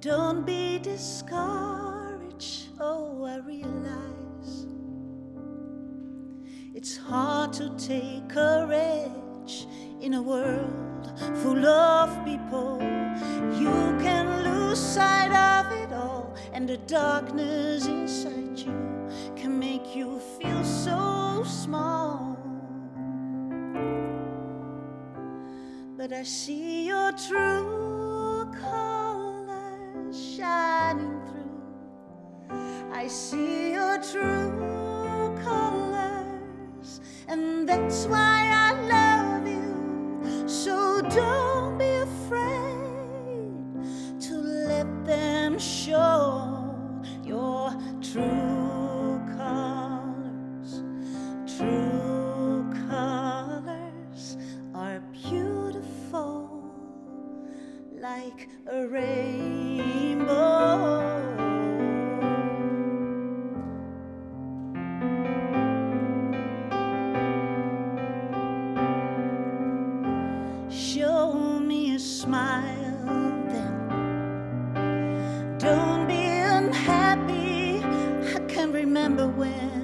Don't be discouraged, oh, I realize it's hard to take courage in a world full of people. You can lose sight of it all, and the darkness inside you can make you feel so small. But I see your true colors shining through. I see your true colors, and that's why I love you. So don't be afraid to let them show your true colors. True colors are beautiful like a rainbow. Show me a smile then. Don't be unhappy. I can't remember when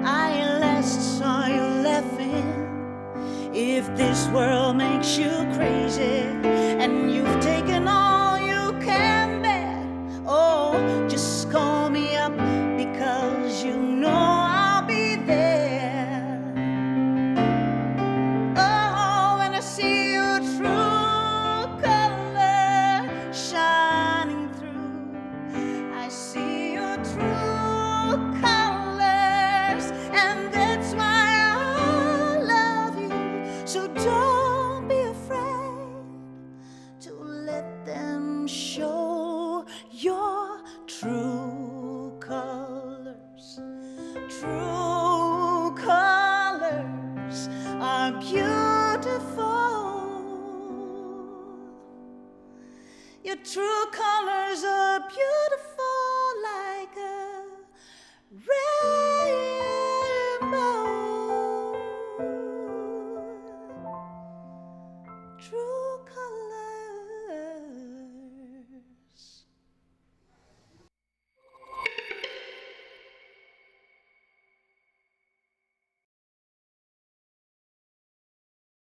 I last saw you laughing. If this world makes you crazy and you've taken all you can bear, oh, just call me up because you know I'll be there. Oh, when I see your true color shining through, I see your true colors, and that's why I love you. So don't be afraid to let them show your true colors. True colors are beautiful. Your true colors are beautiful like a red.